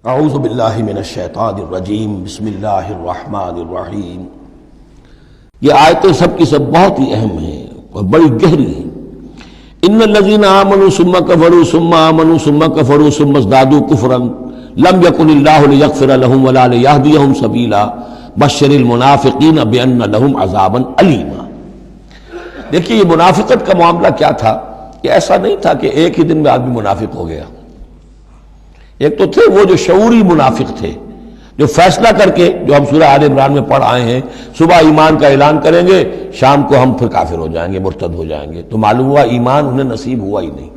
اعوذ باللہ من الشیطان الرجیم بسم اللہ الرحمن الرحیم۔ یہ آیتیں سب کی سب بہت ہی اہم ہیں اور بڑی گہری ہیں۔ ان الذین آمنوا ثم کفروا ثم آمنوا ثم کفروا ثم ازدادوا کفرا لم یکن اللہ لیغفر لهم ولا لیہدیہم سبیلا بشر المنافقین بان لهم عذابا علیما۔ دیکھیے یہ منافقت کا معاملہ کیا تھا؟ یہ ایسا نہیں تھا کہ ایک ہی دن میں آدمی منافق ہو گیا۔ ایک تو تھے وہ جو شعوری منافق تھے، جو فیصلہ کر کے، جو ہم سورہ آل عمران میں پڑھ آئے ہیں، صبح ایمان کا اعلان کریں گے، شام کو ہم پھر کافر ہو جائیں گے، مرتد ہو جائیں گے۔ تو معلوم ہوا ایمان انہیں نصیب ہوا ہی نہیں،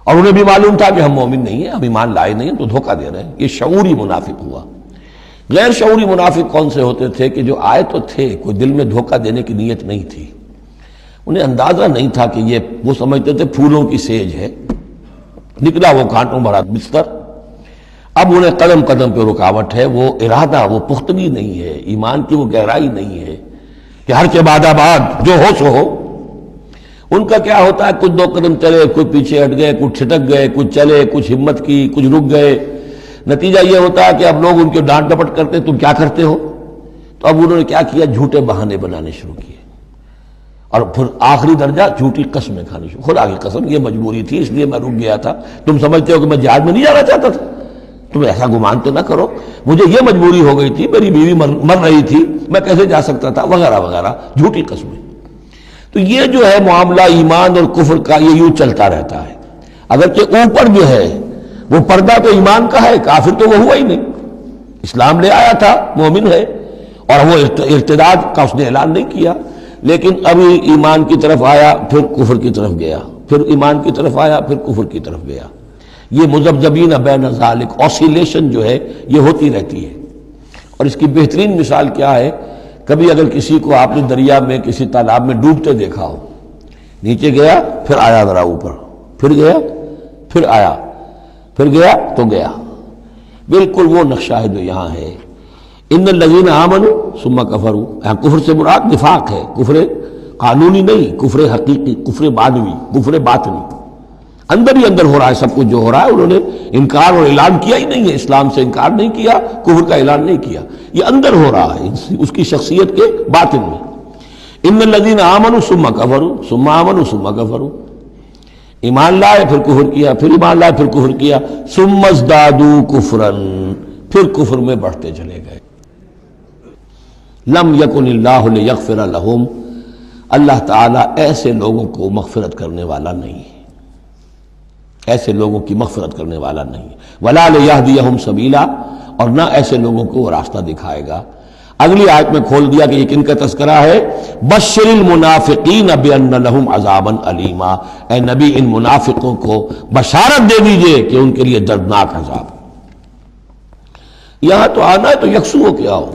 اور انہیں بھی معلوم تھا کہ ہم مومن نہیں ہیں، ہم ایمان لائے نہیں ہیں، تو دھوکہ دے رہے ہیں۔ یہ شعوری منافق ہوا۔ غیر شعوری منافق کون سے ہوتے تھے؟ کہ جو آئے تو تھے، کوئی دل میں دھوکہ دینے کی نیت نہیں تھی، انہیں اندازہ نہیں تھا کہ یہ، وہ سمجھتے تھے پھولوں کی سیج ہے، نکلا وہ کانٹوں بھرا بستر۔ اب انہیں قدم قدم پہ رکاوٹ ہے، وہ ارادہ، وہ پختگی نہیں ہے، ایمان کی وہ گہرائی نہیں ہے کہ ہر کے بعد آباد جو ہو سو ہو۔ ان کا کیا ہوتا ہے، کچھ دو قدم چلے، کچھ پیچھے ہٹ گئے، کچھ چھٹک گئے، کچھ چلے، کچھ ہمت کی، کچھ رک گئے۔ نتیجہ یہ ہوتا ہے کہ اب لوگ ان کے ڈانٹ ڈپٹ کرتے، تم کیا کرتے ہو؟ تو اب انہوں نے کیا کیا، جھوٹے بہانے بنانے شروع کیے، اور پھر آخری درجہ جھوٹی قسمیں کھانی شروع۔ خدا کی قسم یہ مجبوری تھی، اس لیے میں رک گیا تھا، تم سمجھتے ہو کہ میں جہاد میں نہیں جانا چاہتا تھا، تم ایسا گمان تو نہ کرو، مجھے یہ مجبوری ہو گئی تھی، میری بیوی مر رہی تھی، میں کیسے جا سکتا تھا، وغیرہ وغیرہ، جھوٹی قسمیں۔ تو یہ جو ہے معاملہ ایمان اور کفر کا، یہ یوں چلتا رہتا ہے۔ اگرچہ اوپر جو ہے وہ پردہ تو ایمان کا ہے، کافر تو وہ ہوا ہی نہیں، اسلام لے آیا تھا، مومن ہے، اور وہ ارتداد کا اس نے اعلان نہیں کیا، لیکن ابھی ایمان کی طرف آیا، پھر کفر کی طرف گیا، پھر ایمان کی طرف آیا، پھر کفر کی طرف گیا۔ یہ مذبذبین بین ذالک، اوسیلیشن جو ہے یہ ہوتی رہتی ہے۔ اور اس کی بہترین مثال کیا ہے، کبھی اگر کسی کو آپ نے دریا میں، کسی تالاب میں ڈوبتے دیکھا ہو، نیچے گیا پھر آیا ذرا اوپر، پھر گیا پھر آیا، پھر گیا تو گیا، بالکل وہ نقشہ ہے جو یہاں ہے۔ ان الذین آمنوا ثم کفروا، یہاں کفر سے مراد نفاق ہے، کفر قانونی نہیں، کفر حقیقی، کفر معنوی، کفر باطنی، اندر ہی اندر ہو رہا ہے سب کچھ جو ہو رہا ہے۔ انہوں نے انکار اور اعلان کیا ہی نہیں ہے، اسلام سے انکار نہیں کیا، کفر کا اعلان نہیں کیا، یہ اندر ہو رہا ہے اس کی شخصیت کے باطن میں۔ ان الذین آمنوا ثم کفروا ثم آمنوا ثم کفروا، ایمان لائے پھر کفر کیا، پھر ایمان لائے پھر کفر کیا، ثم ازدادوا کفرا، پھر کفر میں بڑھتے چلے گئے۔ لم یکن اللہ لیغفر لہم، اللہ تعالیٰ ایسے لوگوں کو مغفرت کرنے والا نہیں ہے، ایسے لوگوں کی مغفرت کرنے والا نہیں ہے، ولا لیہدیہم سبیلا، اور نہ ایسے لوگوں کو وہ راستہ دکھائے گا۔ اگلی آیت میں کھول دیا کہ یہ کن کا تذکرہ ہے، بشر المنافقین بان لہم عذابا علیما، اے نبی ان منافقوں کو بشارت دے دیجئے کہ ان کے لیے دردناک عذاب۔ یہاں تو آنا ہے تو یکسو ہو کے آؤ،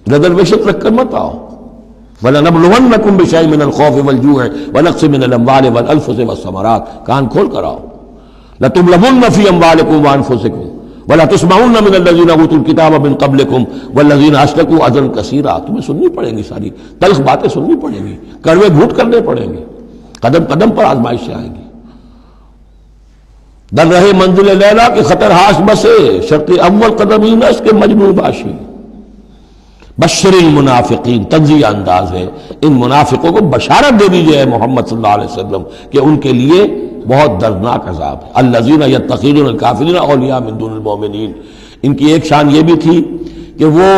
ریزرویشن رکھ کر مت آؤ۔ وَلَنَبْلُوَنَّكُمْ بِشَيْءٍ مِّنَ الْخَوْفِ وَالْجُوعِ وَنَقْصٍ مِّنَ الْأَمْوَالِ وَالْأَنفُسِ وَالثَّمَرَاتِ، کان کھول کر آؤ۔ لَتُبْلَوُنَّ فِي أَمْوَالِكُمْ وَأَنفُسِكُمْ وَلَتُسْمَعُنَّ مِنَ الَّذِينَ أُوتُوا الْكِتَابَ مِن قَبْلِكُمْ وَالَّذِينَ أَشْرَكُوا أَذًى كَثِيرًا، تمہیں سننی پڑیں گی، ساری تلخ باتیں سننی پڑیں گی، کڑوے گھونٹ کرنے پڑیں گے، قدم قدم پر آزمائشیں آئیں گی۔ در رہے منزل لیلا کے خطر ہاش بسے، شرط اول قدم ہی نش کے مجنون باشی۔ بشر المنافقین، تنزیہ انداز ہے، ان منافقوں کو بشارت دے دیجئے محمد صلی اللہ علیہ وسلم کہ ان کے لیے بہت دردناک عذاب ہے۔ الذین یتخذون الکافرین اولیاء من دون المؤمنین، ان کی ایک شان یہ بھی تھی کہ وہ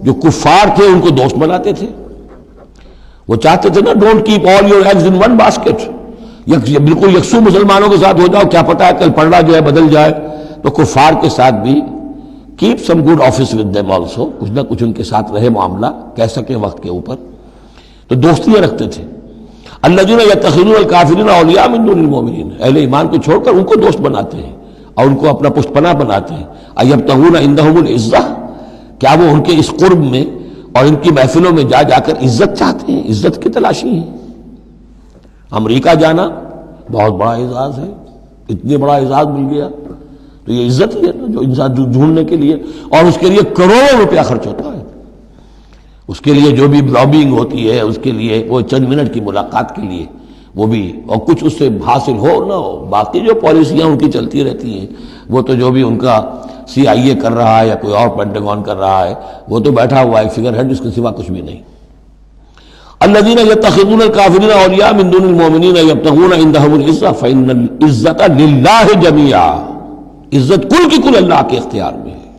جو کفار تھے ان کو دوست بناتے تھے، وہ چاہتے تھے نا don't keep all your eggs in one basket, بالکل یکسو مسلمانوں کے ساتھ ہو جاؤ، کیا پتہ ہے کل پلڑا جو ہے بدل جائے۔ تو کفار کے ساتھ بھی keep some good office with them also، کچھ نہ کچھ ان کے ساتھ رہے معاملہ، کہہ سکیں وقت کے اوپر، تو دوستیاں رکھتے تھے۔ الذین یتخذون الکافرین اولیاء من دون المؤمنین، اہل ایمان کو چھوڑ کر ان کو دوست بناتے ہیں اور ان کو اپنا پشت پناہ بناتے ہیں۔ ایبتغون عندہم العزہ، کیا وہ ان کے اس قرب میں اور ان کی محفلوں میں جا جا کر عزت چاہتے ہیں، عزت کی تلاشی ہے۔ امریکہ جانا بہت بڑا اعزاز ہے، اتنی بڑا اعزاز مل گیا تو یہ عزت ہی ہے نا، جو انسان ڈھونڈنے کے لیے، اور اس کے لیے کروڑوں روپیہ خرچ ہوتا ہے، اس کے لیے جو بھی لابینگ ہوتی ہے، اس کے لیے وہ چند منٹ کی ملاقات کے لیے وہ بھی، اور کچھ اس سے حاصل ہو نہ ہو، باقی جو پالیسیاں ان کی چلتی رہتی ہیں وہ تو جو بھی ان کا CIA کر رہا ہے یا کوئی اور پینٹاگون کر رہا ہے وہ تو بیٹھا ہوا ہے فگر ہیڈ، اس کے سوا کچھ بھی نہیں۔ الذین یتخذون الکافرین اولیاء من دون المؤمنین یبتغون عندهم العزۃ فإن العزۃ للہ جمیعا، عزت کل کی کل اللہ کے اختیار میں ہے،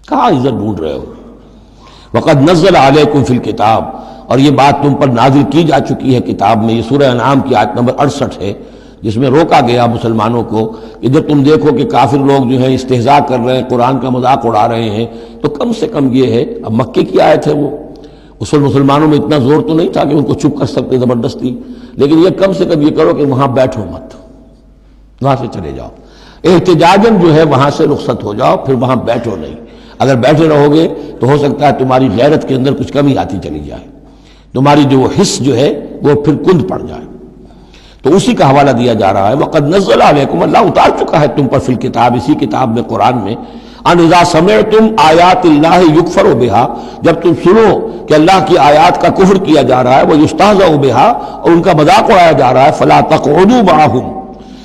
کہاں عزت ڈھونڈ رہے ہو؟ وقد نزل علیکم فی الکتاب، اور یہ بات تم پر نازل کی جا چکی ہے کتاب میں، یہ سورہ انعام کی آیت نمبر 68 ہے، جس میں روکا گیا مسلمانوں کو کہ جب تم دیکھو کہ کافر لوگ جو ہیں استہزاء کر رہے ہیں، قرآن کا مذاق اڑا رہے ہیں، تو کم سے کم یہ ہے، اب مکے کی آیت ہے وہ، اس وقت مسلمانوں میں اتنا زور تو نہیں تھا کہ ان کو چپ کر سکتے زبردستی، لیکن یہ کم سے کم یہ کرو کہ وہاں بیٹھو مت، وہاں سے چلے جاؤ، احتجاجاً جو ہے وہاں سے رخصت ہو جاؤ، پھر وہاں بیٹھو نہیں۔ اگر بیٹھے رہو گے تو ہو سکتا ہے تمہاری غیرت کے اندر کچھ کمی آتی چلی جائے، تمہاری جو حس جو ہے وہ پھر کند پڑ جائے۔ تو اسی کا حوالہ دیا جا رہا ہے، وقد نزل علیکم، اللہ اتار چکا ہے تم پر فی الکتاب، اسی کتاب میں قرآن میں، ان اذا سمعتم آیات اللہ یکفر بہا، جب تم سنو کہ اللہ کی آیات کا کفر کیا جا رہا ہے، وہ یستہزأ بہا، اور ان کا مذاق اڑایا جا رہا ہے، فلا تقعدوا معہم،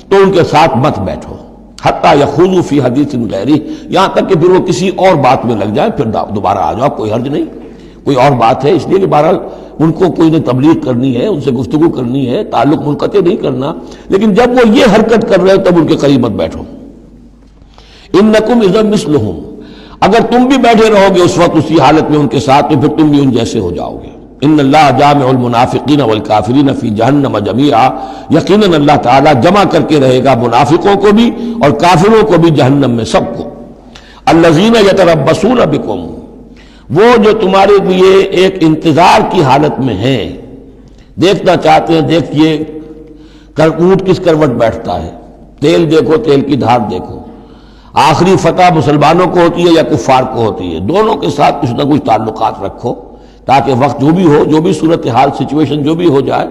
تو ان کے ساتھ مت بیٹھو، حتی یخوضوا فی حدیث غیرہ، یہاں تک کہ پھر وہ کسی اور بات میں لگ جائے، پھر دوبارہ آ جاؤ، کوئی حرج نہیں، کوئی اور بات ہے، اس لیے کہ بہرحال ان کو کوئی نے تبلیغ کرنی ہے، ان سے گفتگو کرنی ہے، تعلق منقطع نہیں کرنا، لیکن جب وہ یہ حرکت کر رہے ہو تب ان کے قریب مت بیٹھو۔ انکم اذا مثلہم، اگر تم بھی بیٹھے رہو گے اس وقت اسی حالت میں ان کے ساتھ، تو پھر تم بھی ان جیسے ہو جاؤ گے۔ ان اللہ جامع المنافقین والکافرین فی جہنم جمیعا، یقیناً اللہ تعالیٰ جمع کر کے رہے گا منافقوں کو بھی اور کافروں کو بھی جہنم میں، سب کو۔ الذین یتربصون بکم، وہ جو تمہارے لیے ایک انتظار کی حالت میں ہیں، دیکھنا چاہتے ہیں، دیکھیے اونٹ کس کروٹ بیٹھتا ہے، تیل دیکھو، تیل کی دھار دیکھو، آخری فتح مسلمانوں کو ہوتی ہے یا کفار کو ہوتی ہے، دونوں کے ساتھ کچھ نہ کچھ تعلقات رکھو، تاکہ وقت جو بھی ہو، جو بھی صورتحال سچویشن جو بھی ہو جائے،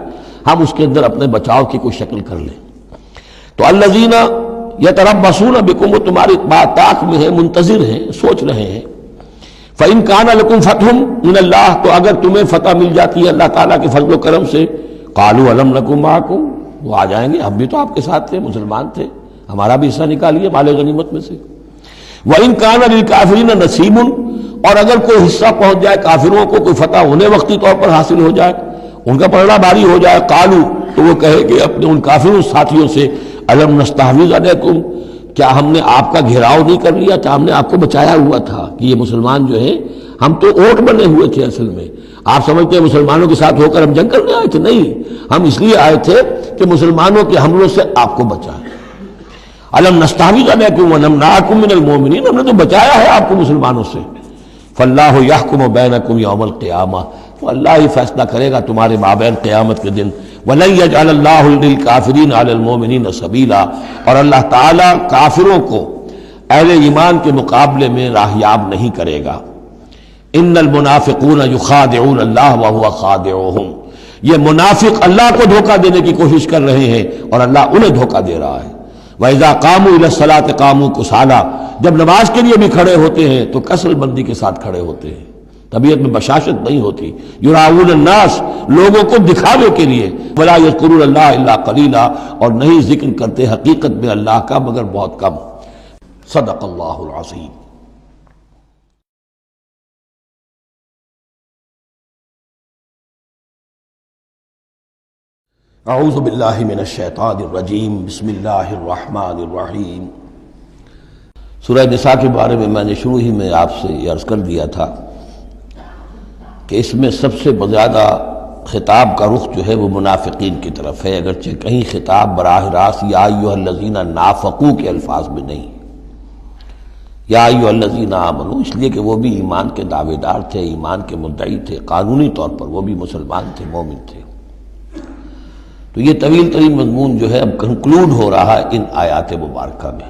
ہم اس کے اندر اپنے بچاؤ کی کوئی شکل کر لیں۔ تو الذین یتربصون بکم، وہ تمہاری بات طاق میں ہیں، منتظر ہیں، سوچ رہے ہیں۔ فَإِن كَانَ لَكُمْ فَتْحٌ مِّنَ اللَّهِ، تو اگر تمہیں فتح مل جاتی ہے اللہ تعالیٰ کے فضل و کرم سے، قَالُوا أَلَمْ نَكُن مَّعَكُمْ، وہ آ جائیں گے، ہم بھی تو آپ کے ساتھ تھے، مسلمان تھے، ہمارا بھی حصہ نکالیے مال غنیمت میں سے۔ وَإِن كَانَ لِلْكَافِرِينَ نَصِيبٌ، اور اگر کوئی حصہ پہنچ جائے کافروں کو، کوئی فتح انہیں وقتی طور پر حاصل ہو جائے، ان کا پلڑا بھاری ہو جائے، قالوا، تو وہ کہے کہ اپنے ان کافروں ساتھیوں سے، أَلَمْ نَسْتَحْوِذْ عَلَيْكُمْ، کیا ہم نے آپ کا گھیراؤ نہیں کر لیا تھا، ہم نے آپ کو بچایا ہوا تھا کہ یہ مسلمان جو ہیں، ہم تو اوٹ بنے ہوئے تھے اصل میں، آپ سمجھتے ہیں مسلمانوں کے ساتھ ہو کر ہم جنگ کرنے آئے تھے، نہیں، ہم اس لیے آئے تھے کہ مسلمانوں کے حملوں سے آپ کو بچائیں۔ أَلَمْ نَسْتَحْوِذْ عَلَيْكُمْ وَنَمْنَعْكُمْ مِنَ الْمُؤْمِنِينَ، ہم نے تو بچایا ہے آپ کو مسلمانوں سے۔ فَاللَّهُ يَحْكُمُ بَيْنَكُمْ يَوْمَ الْقِيَامَةِ، تو اللہ ہی فیصلہ کرے گا تمہارے مابین قیامت کے دن۔ وَلَن يَجْعَلَ اللَّهُ لِلْكَافِرِينَ عَلَى الْمُؤْمِنِينَ سَبِيلًا، اور اللہ تعالیٰ کافروں کو اہل ایمان کے مقابلے میں راہیاب نہیں کرے گا۔ ان المنافقون یخادعون اللہ وهو خادعهم، یہ منافق اللہ کو دھوکہ دینے کی کوشش کر رہے ہیں اور اللہ انہیں دھوکہ دے رہا ہے۔ وَإِذَا قَامُوا إِلَى الصَّلَاةِ قَامُوا كُسَالَىٰ، جب نماز کے لیے بھی کھڑے ہوتے ہیں تو کسل بندی کے ساتھ کھڑے ہوتے ہیں، طبیعت میں بشاشت نہیں ہوتی۔ یراؤون الناس، لوگوں کو دکھاوے کے لیے، ولا یذکرون اللہ الا قلیلا، اور نہیں ذکر کرتے حقیقت میں اللہ کا مگر بہت کم۔ صدق اللہ العظیم۔ اعوذ باللہ من الشیطان الرجیم، بسم اللہ الرحمن الرحیم۔ سورہ نساء کے بارے میں نے شروع ہی میں آپ سے یہ عرض کر دیا تھا کہ اس میں سب سے زیادہ خطاب کا رخ جو ہے وہ منافقین کی طرف ہے، اگرچہ کہیں خطاب براہ راست یا ایھا الذین نافقوا کے الفاظ میں نہیں، یا ایھا الذین آمنوا، اس لیے کہ وہ بھی ایمان کے دعوے دار تھے، ایمان کے مدعی تھے، قانونی طور پر وہ بھی مسلمان تھے، مومن تھے۔ تو یہ طویل ترین مضمون جو ہے اب کنکلوڈ ہو رہا ہے ان آیات مبارکہ میں۔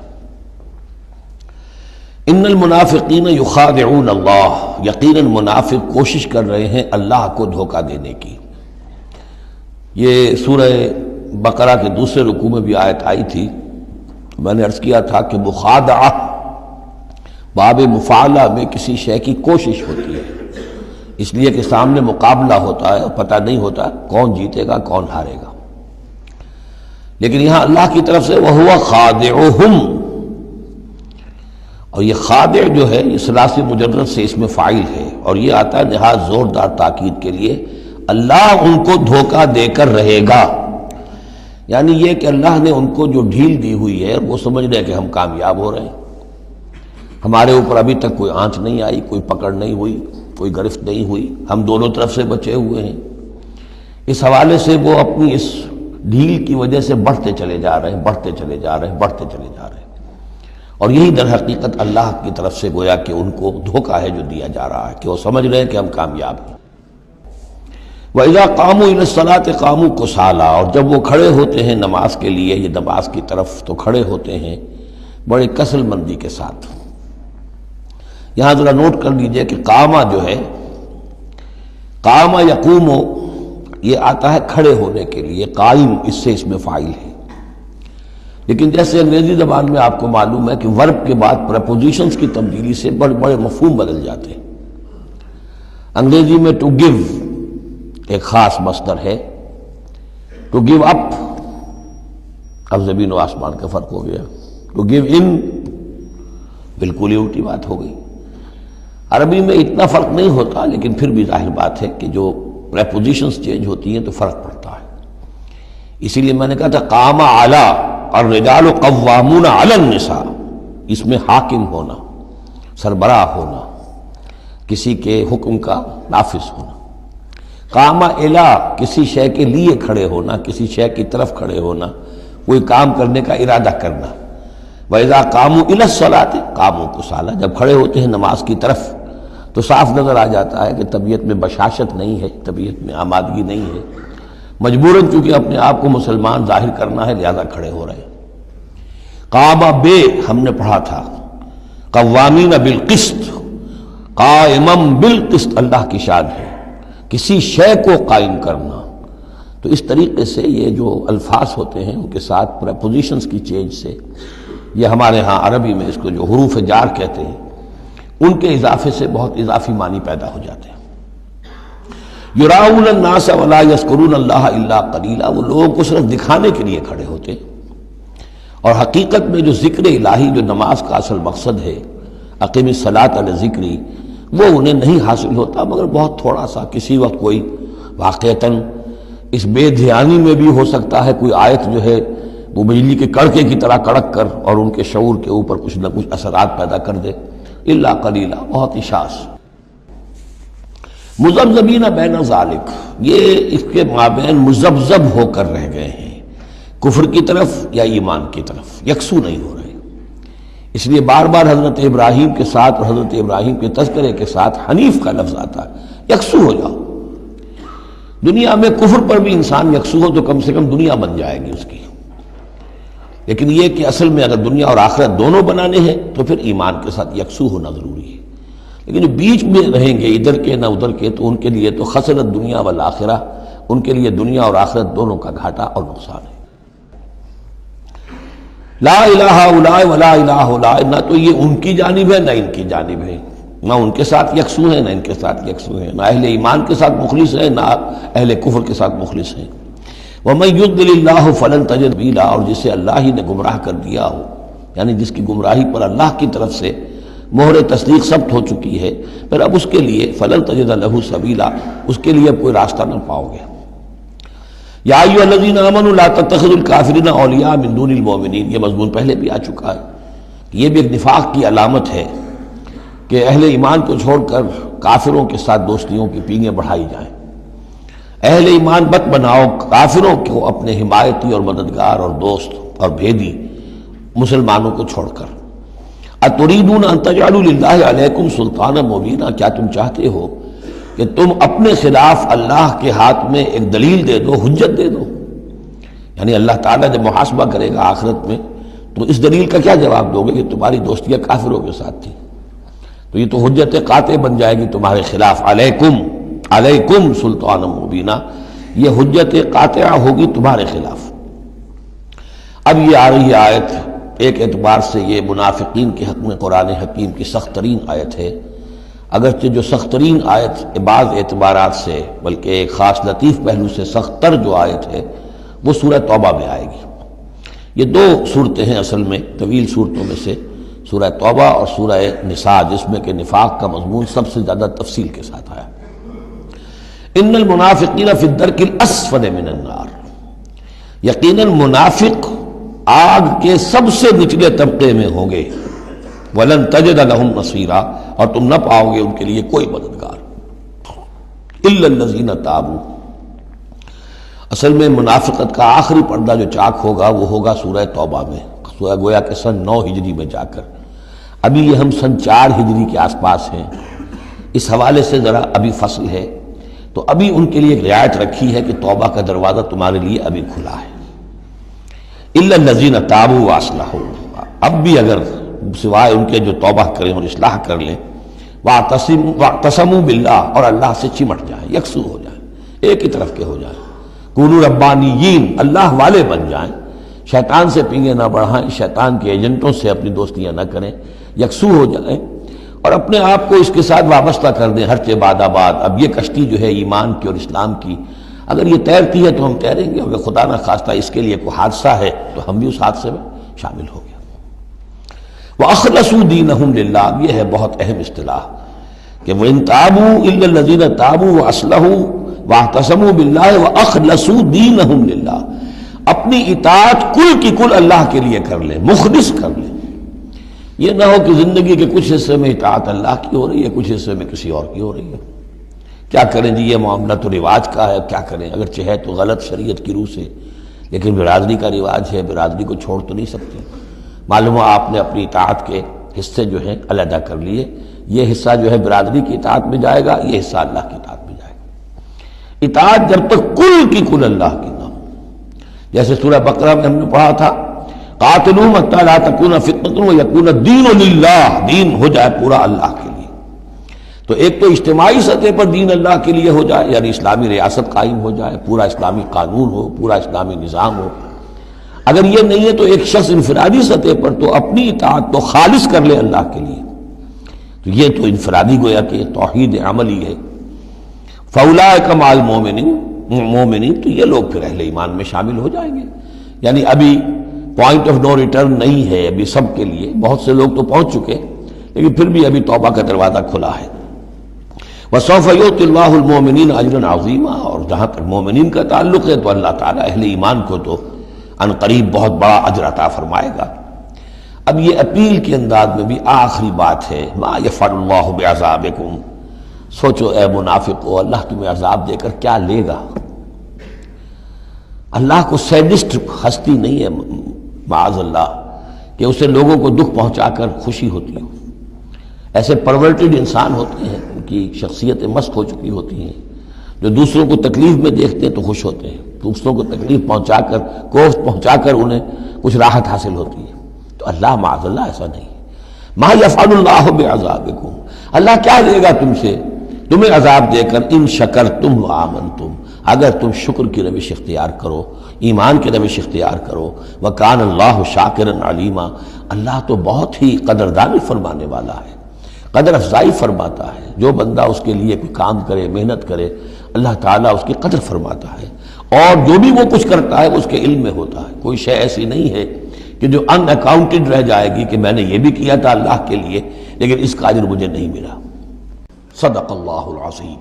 ان المنافقین یخادعون اللہ، یقیناً منافق کوشش کر رہے ہیں اللہ کو دھوکہ دینے کی۔ یہ سورہ بقرہ کے دوسرے رکوع میں بھی آیت آئی تھی، میں نے عرض کیا تھا کہ مخادعہ باب مفاعلہ میں کسی شے کی کوشش ہوتی ہے، اس لیے کہ سامنے مقابلہ ہوتا ہے اور پتہ نہیں ہوتا کون جیتے گا کون ہارے گا۔ لیکن یہاں اللہ کی طرف سے وَهُوَ خَادِعُهُمْ، اور یہ خادع جو ہے یہ ثلاثی مجرد سے اس میں فاعل ہے، اور یہ آتا ہے نہایت زوردار تاکید کے لیے، اللہ ان کو دھوکہ دے کر رہے گا، یعنی یہ کہ اللہ نے ان کو جو ڈھیل دی ہوئی ہے وہ سمجھ رہے کہ ہم کامیاب ہو رہے ہیں، ہمارے اوپر ابھی تک کوئی آنچ نہیں آئی، کوئی پکڑ نہیں ہوئی، کوئی گرفت نہیں ہوئی، ہم دونوں طرف سے بچے ہوئے ہیں۔ اس حوالے سے وہ اپنی اس ڈھیل کی وجہ سے بڑھتے چلے جا رہے ہیں، بڑھتے چلے جا رہے ہیں، بڑھتے چلے جا رہے ہیں، اور یہی در حقیقت اللہ کی طرف سے گویا کہ ان کو دھوکہ ہے جو دیا جا رہا ہے کہ وہ سمجھ رہے ہیں کہ ہم کامیاب ہیں۔ وَإِذَا قَامُوا إِلَى الصَّلَاةِ قَامُوا كُسَالَىٰ، اور جب وہ کھڑے ہوتے ہیں نماز کے لیے، یہ نماز کی طرف، تو کھڑے ہوتے ہیں بڑے کسل مندی کے ساتھ۔ یہاں ذرا نوٹ کر لیجئے کہ قامہ جو ہے، قامہ یقوم، یہ آتا ہے کھڑے ہونے کے لیے، قائم اس سے اس میں فاعل ہے، لیکن جیسے انگریزی زبان میں آپ کو معلوم ہے کہ ورب کے بعد پریپوزیشنز کی تبدیلی سے بڑے بڑے مفہوم بدل جاتے ہیں۔ انگریزی میں ٹو گیو ایک خاص مصدر ہے، ٹو گیو اپ، اب زمین و آسمان کا فرق ہو گیا، ٹو گیو ان بالکل ہی الٹی بات ہو گئی۔ عربی میں اتنا فرق نہیں ہوتا، لیکن پھر بھی ظاہر بات ہے کہ جو پریپوزیشنز چینج ہوتی ہیں تو فرق پڑتا ہے۔ اسی لیے میں نے کہا تھا قام اعلی الرجال قوامون علی النساء، اس میں حاکم ہونا، سربراہ ہونا، کسی کے حکم کا نافذ ہونا۔ قام الی کسی شے کے لیے کھڑے ہونا، کسی شے کی طرف کھڑے ہونا، کوئی کام کرنے کا ارادہ کرنا۔ وَإِذَا قَامُوا إِلَى الصَّلَاةِ قَامُوا كُسَالَىٰ، جب کھڑے ہوتے ہیں نماز کی طرف تو صاف نظر آ جاتا ہے کہ طبیعت میں بشاشت نہیں ہے، طبیعت میں آمادگی نہیں ہے، مجبوراً چونکہ اپنے آپ کو مسلمان ظاہر کرنا ہے لہذا کھڑے ہو رہے ہیں۔ قام بے ہم نے پڑھا تھا، قوامین بالقسط، قائما بالقسط اللہ کی شان ہے، کسی شے کو قائم کرنا۔ تو اس طریقے سے یہ جو الفاظ ہوتے ہیں ان کے ساتھ پریپوزیشنز کی چینج سے، یہ ہمارے ہاں عربی میں اس کو جو حروف جار کہتے ہیں، ان کے اضافے سے بہت اضافی معنی پیدا ہو جاتے ہیں۔ یراؤن الناس ولا یذکرون اللہ الا قلیلا، وہ لوگوں کو صرف دکھانے کے لیے کھڑے ہوتے ہیں، اور حقیقت میں جو ذکر الہی جو نماز کا اصل مقصد ہے، اقیم الصلاۃ علی ذکری، وہ انہیں نہیں حاصل ہوتا مگر بہت تھوڑا سا، کسی وقت کوئی واقعتاً اس بے دھیانی میں بھی ہو سکتا ہے کوئی آیت جو ہے وہ بجلی کے کڑکے کی طرح کڑک کر اور ان کے شعور کے اوپر کچھ نہ کچھ اثرات پیدا کر دے، الا قلیلا، بہت ہی شاذ۔ مذبذبین بین ذالک، یہ اس کے مابین مذبذب ہو کر رہ گئے ہیں، کفر کی طرف یا ایمان کی طرف، یکسو نہیں ہو رہے۔ اس لیے بار بار حضرت ابراہیم کے ساتھ اور حضرت ابراہیم کے تذکرے کے ساتھ حنیف کا لفظ آتا ہے، یکسو ہو جاؤ۔ دنیا میں کفر پر بھی انسان یکسو ہو تو کم سے کم دنیا بن جائے گی اس کی، لیکن یہ کہ اصل میں اگر دنیا اور آخرت دونوں بنانے ہیں تو پھر ایمان کے ساتھ یکسو ہونا ضروری ہے، لیکن جو بیچ میں رہیں گے ادھر کے نہ ادھر کے، تو ان کے لیے تو خسرت دنیا والآخرہ، ان کے لیے دنیا اور آخرت دونوں کا گھاٹا اور نقصان ہے۔ لا الہ الا ولا الہ الا، نہ تو یہ ان کی جانب ہے نہ ان کی جانب ہے، نہ ان کے ساتھ یکسو ہیں نہ ان کے ساتھ یکسو ہیں، نہ اہل ایمان کے ساتھ مخلص ہیں نہ اہل کفر کے ساتھ مخلص ہیں۔ وَمَن يُضْلِلِ اللَّهُ فَلَن تَجِدَ سَبِيلًا، اور جسے اللہ ہی نے گمراہ کر دیا ہو، یعنی جس کی گمراہی پر اللہ کی طرف سے مہر تصدیق ثبت ہو چکی ہے، پھر اب اس کے لیے فَلَن تَجِدَ لَهُ سَبِيلًا، اس کے لیے اب کوئی راستہ نہ پاؤ گے۔ یا ایھا الذین آمنوا لا تتخذوا الکافرین اولیاء من دون المؤمنین، یہ مضمون پہلے بھی آ چکا ہے، یہ بھی ایک نفاق کی علامت ہے کہ اہل ایمان کو چھوڑ کر کافروں کے ساتھ دوستیوں کی پینگیں بڑھائی جائیں۔ اہل ایمان مت بناؤ کافروں کو اپنے حمایتی اور مددگار اور دوست اور بھیدی مسلمانوں کو چھوڑ کر۔ اتریدون ان تجعلوا للہ علیکم سلطانا مبینا، کیا تم چاہتے ہو کہ تم اپنے خلاف اللہ کے ہاتھ میں ایک دلیل دے دو، حجت دے دو؟ یعنی اللہ تعالیٰ جب محاسبہ کرے گا آخرت میں تو اس دلیل کا کیا جواب دو گے کہ تمہاری دوستیاں کافروں کے ساتھ تھی؟ تو یہ تو حجت قاطع بن جائے گی تمہارے خلاف، علیکم سلطان مبینہ، یہ حجت قاطعہ ہوگی تمہارے خلاف۔ اب یہ آ رہی آیت ایک اعتبار سے یہ منافقین کے حق میں قرآن حکیم کی سخت ترین آیت ہے، اگرچہ جو سخت ترین آیت بعض اعتبارات سے بلکہ ایک خاص لطیف پہلو سے سخت تر جو آیت ہے وہ سورہ توبہ میں آئے گی۔ یہ دو صورتیں ہیں اصل میں طویل صورتوں میں سے، سورہ توبہ اور سورہ نساء، جس میں کہ نفاق کا مضمون سب سے زیادہ تفصیل کے ساتھ آیا۔ ان المنافقین فی الدرک الاسفل من النار، یقیناً منافق آگ کے سب سے نچلے طبقے میں ہوں گے، وَلَن تَجِدَ لَهُمْ نَصِيرًا، اور تم نہ پاؤ گے ان کے لیے کوئی مددگار، إِلَّا الَّذِينَ تَابُوا۔ اصل میں منافقت کا آخری پردہ جو چاک ہوگا وہ ہوگا سورہ توبہ میں، سورہ گویا کہ سن 9 ہجری میں جا کر، ابھی یہ ہم سن 4 ہجری کے آس پاس ہیں، اس حوالے سے ذرا ابھی فصل ہے، تو ابھی ان کے لیے ایک رعایت رکھی ہے کہ توبہ کا دروازہ تمہارے لیے ابھی کھلا ہے۔ إِلَّا الَّذِينَ تَابُوا وَأَصْلَحُوا، اب بھی اگر سوائے ان کے جو توبہ کریں اور اصلاح کر لیں، وَاعْتَصَمُوا بِاللَّهِ، اور اللہ سے چمٹ جائیں، یکسو ہو جائیں، ایک ہی طرف کے ہو جائیں، کونوا ربانیین، اللہ والے بن جائیں، شیطان سے پینگے نہ بڑھائیں، شیطان کے ایجنٹوں سے اپنی دوستیاں نہ کریں، یکسو ہو جائیں اور اپنے آپ کو اس کے ساتھ وابستہ کر دیں ہر بعد آباد۔ اب یہ کشتی جو ہے ایمان کی اور اسلام کی، اگر یہ تیرتی ہے تو ہم تیریں گے، اگر خدا نہ خواستہ اس کے لیے کوئی حادثہ ہے تو ہم بھی اس حادثے میں شامل ہو گئے۔ وَأَخْلَصُوا دِينَهُمْ لِلَّهِ، یہ ہے بہت اہم اصطلاح کہ وَإِن تَابُوا إِلَّا الَّذِينَ تَابُوا وَأَصْلَحُوا وَاعْتَصَمُوا بِاللَّهِ وَأَخْلَصُوا دِينَهُمْ لِلَّهِ، اپنی اطاعت کل کی کل اللہ کے لیے کر لیں، مخلص کر لیں۔ یہ نہ ہو کہ زندگی کے کچھ حصے میں اطاعت اللہ کی ہو رہی ہے، کچھ حصے میں کسی اور کی ہو رہی ہے، کیا کریں جی، یہ معاملہ تو رواج کا ہے، کیا کریں، اگرچہ ہے تو غلط شریعت کی روح سے، لیکن برادری کا رواج ہے، برادری کو چھوڑ تو نہیں سکتے۔ معلوم ہو آپ نے اپنی اطاعت کے حصے جو ہیں علیحدہ کر لیے، یہ حصہ جو ہے برادری کی اطاعت میں جائے گا، یہ حصہ اللہ کی اطاعت میں جائے گا۔ اطاعت جب تک کل کی کل اللہ کی نہ ہو، جیسے سورہ بقرہ میں ہم نے پڑھا تھا قاتلوہم حتی لا تکون فتنۃ ویکون الدین للہ، دین ہو جائے پورا اللہ کے لیے۔ تو ایک تو اجتماعی سطح پر دین اللہ کے لیے ہو جائے، یعنی اسلامی ریاست قائم ہو جائے، پورا اسلامی قانون ہو، پورا اسلامی نظام ہو۔ اگر یہ نہیں ہے تو ایک شخص انفرادی سطح پر تو اپنی اطاعت تو خالص کر لے اللہ کے لیے، تو یہ تو انفرادی گویا کہ توحید عملی ہے۔ فَأُولَٰئِکَ مَعَ الْمُؤْمِنِينَ، تو یہ لوگ پھر اہل ایمان میں شامل ہو جائیں گے۔ یعنی ابھی پوائنٹ آف نو ریٹرن نہیں ہے ابھی سب کے لیے، بہت سے لوگ تو پہنچ چکے، لیکن پھر بھی ابھی توبہ کا دروازہ کھلا ہے۔ وَسَوْفَ يُؤْتِ اللَّهُ الْمُؤْمِنِينَ أَجْرًا عَظِيمًا، اور جہاں تک مومنین کا تعلق ہے تو اللہ تعالیٰ اہل ایمان کو تو ان قریب بہت بڑا اجر عطا فرمائے گا۔ اب یہ اپیل کے انداز میں بھی آخری بات ہے، مَا يَفْعَلُ اللَّهُ بِعَذَابِكُمْ، سوچو اے منافقو، اللہ تمہیں عذاب دے کر کیا لے گا؟ اللہ کو سیڈسٹ ہستی نہیں ہے معاذ اللہ کہ اسے لوگوں کو دکھ پہنچا کر خوشی ہوتی ہو۔ ایسے پرورٹڈ انسان ہوتے ہیں، ان کی شخصیتیں مست ہو چکی ہوتی ہیں، جو دوسروں کو تکلیف میں دیکھتے ہیں تو خوش ہوتے ہیں، دوسروں کو تکلیف پہنچا کر، کوفت پہنچا کر انہیں کچھ راحت حاصل ہوتی ہے۔ تو اللہ معاذ اللہ ایسا نہیں۔ ما یفعل اللہ بعذابکم، اللہ کیا لے گا تم سے، تمہیں عذاب دے کر، ان شکرتم وآمنتم، اگر تم شکر کی روش اختیار کرو، ایمان کی روش اختیار کرو۔ وکان اللہ شاکرا علیما، اللہ تو بہت ہی قدردانی فرمانے والا ہے، قدر افزائی فرماتا ہے۔ جو بندہ اس کے لیے کوئی کام کرے، محنت کرے، اللہ تعالیٰ اس کی قدر فرماتا ہے، اور جو بھی وہ کچھ کرتا ہے اس کے علم میں ہوتا ہے۔ کوئی شے ایسی نہیں ہے کہ جو ان اکاؤنٹڈ رہ جائے گی کہ میں نے یہ بھی کیا تھا اللہ کے لیے لیکن اس کا اجر مجھے نہیں ملا۔ صدق اللہ العظیم۔